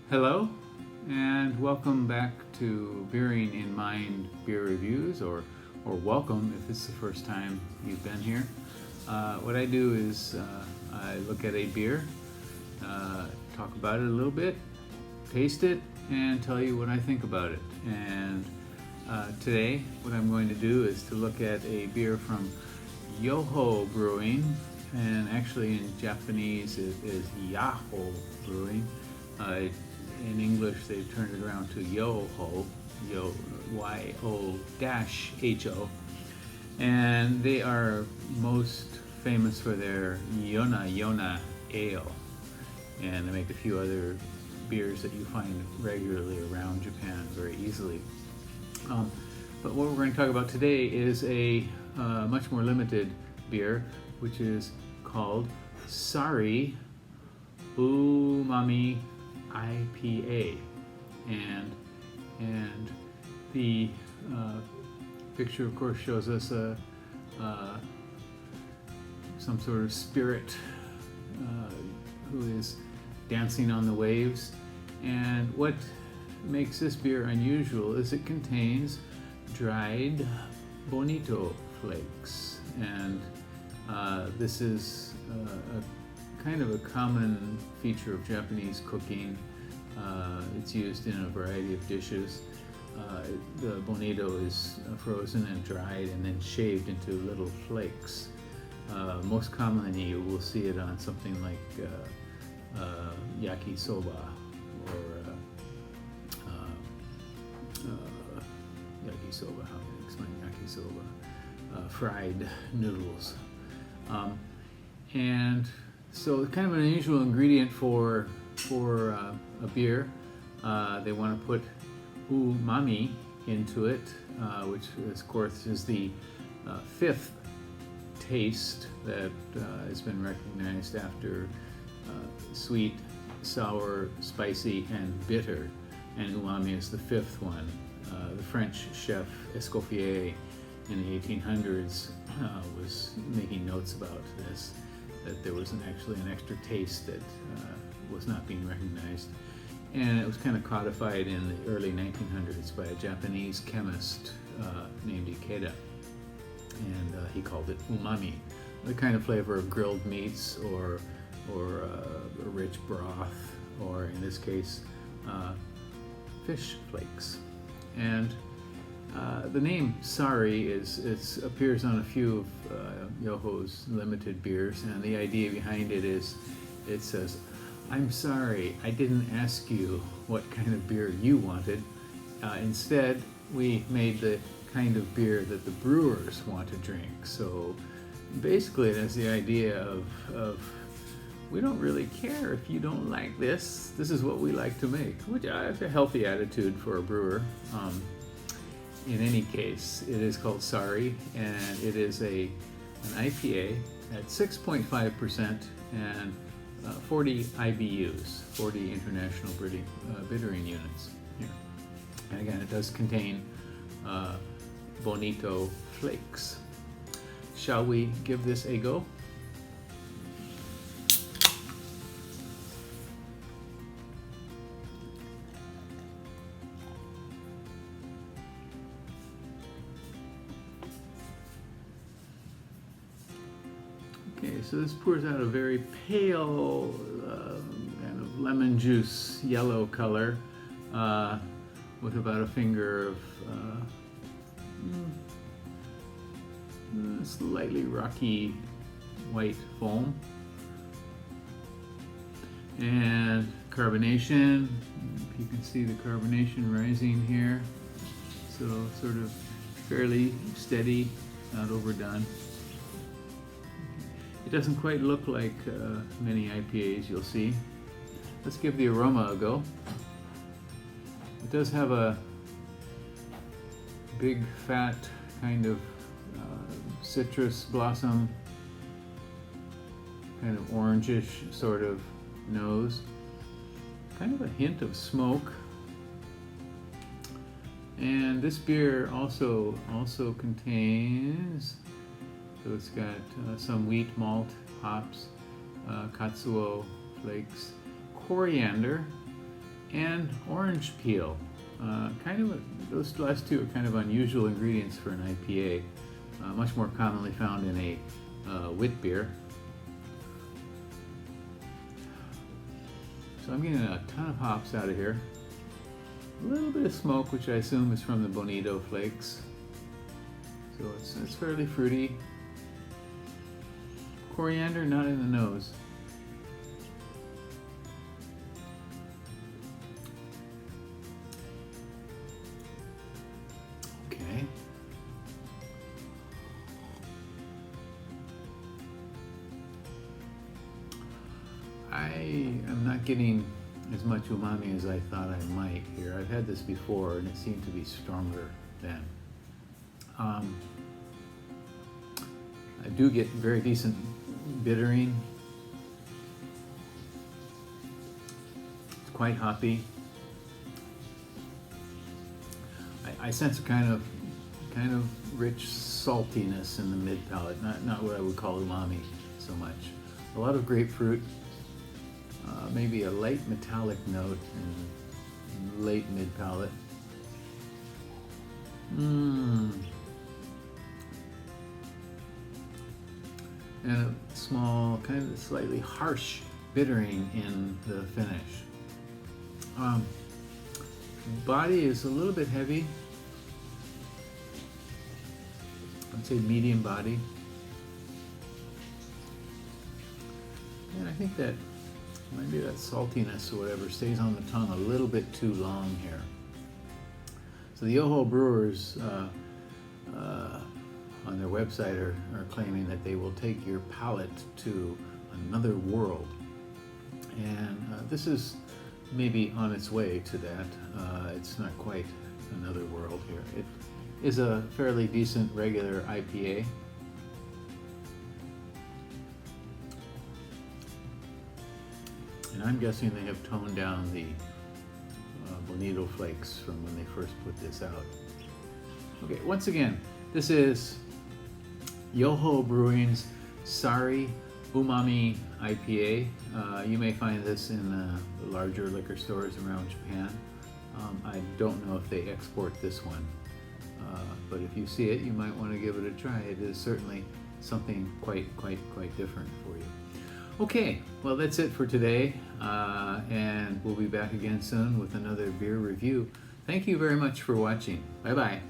Hello, and welcome back to Beering in Mind Beer Reviews, or welcome if it's the first time you've been here. What I do is I look at a beer, talk about it a little bit, taste it, and tell you what I think about it. And today, what I'm going to do is to look at a beer from YaッホーBrewing, and actually in Japanese it is YaッホーBrewing. In English, they've turned it around to Yaッホ, Y-O-H-O, and they are most famous for their Yona ale, and they make a few other beers that you find regularly around Japan very easily. But what we're going to talk about today is a much more limited beer, which is called Sari Umami IPA, and the picture, of course, shows us some sort of spirit who is dancing on the waves. And what makes this beer unusual is it contains dried bonito flakes, and this is a kind of a common feature of Japanese cooking. It's used in a variety of dishes. The bonito is frozen and dried and then shaved into little flakes. Most commonly you will see it on something like yakisoba or yakisoba, how do you explain yakisoba? Fried noodles. And so kind of an unusual ingredient for a beer. They want to put umami into it, which of course is the fifth taste that has been recognized after sweet, sour, spicy, and bitter. And umami is the fifth one. The French chef Escoffier in the 1800s was making notes about this, that there was actually an extra taste that was not being recognized. And it was kind of codified in the early 1900s by a Japanese chemist named Ikeda. And he called it umami, the kind of flavor of grilled meats or a rich broth, or in this case, fish flakes. And the name Sari appears on a few of Yaッホー's limited beers, and the idea behind it is it says, "I'm sorry, I didn't ask you what kind of beer you wanted. Instead, we made the kind of beer that the brewers want to drink." So basically it has the idea of we don't really care if you don't like this. This is what we like to make, which is a healthy attitude for a brewer. In any case, it is called Sari, and it is an IPA at 6.5% and 40 IBUs, 40 International Bittering Units here. And again, it does contain bonito flakes. Shall we give this a go? Okay, so this pours out a very pale kind of lemon juice yellow color with about a finger of slightly rocky white foam. And carbonation, you can see the carbonation rising here, so sort of fairly steady, not overdone. It doesn't quite look like many IPAs you'll see. Let's give the aroma a go. It does have a big, fat, kind of citrus blossom, kind of orangish sort of nose. Kind of a hint of smoke. And this beer also contains, so it's got some wheat malt hops, katsuo flakes, coriander, and orange peel. Those last two are kind of unusual ingredients for an IPA, much more commonly found in a wit beer. So I'm getting a ton of hops out of here. A little bit of smoke, which I assume is from the bonito flakes. So it's fairly fruity. Coriander not in the nose. Okay. I am not getting as much umami as I thought I might here. I've had this before and it seemed to be stronger then. I do get very decent bittering. It's quite hoppy. I sense a kind of rich saltiness in the mid palate. Not what I would call umami so much. A lot of grapefruit. Maybe a light metallic note in late mid palate. And a small, kind of slightly harsh bittering in the finish. Body is a little bit heavy. I'd say medium body. And I think that maybe that saltiness or whatever stays on the tongue a little bit too long here. So the Yoho brewers on their website are claiming that they will take your palate to another world. And this is maybe on its way to that. It's not quite another world here. It is a fairly decent regular IPA. And I'm guessing they have toned down the bonito flakes from when they first put this out. Okay, once again, this is Yoho Brewing's Sari Umami IPA. You may find this in the larger liquor stores around Japan. I don't know if they export this one, but if you see it, you might want to give it a try. It is certainly something quite different for you. Okay, well that's it for today, and we'll be back again soon with another beer review. Thank you very much for watching. Bye-bye.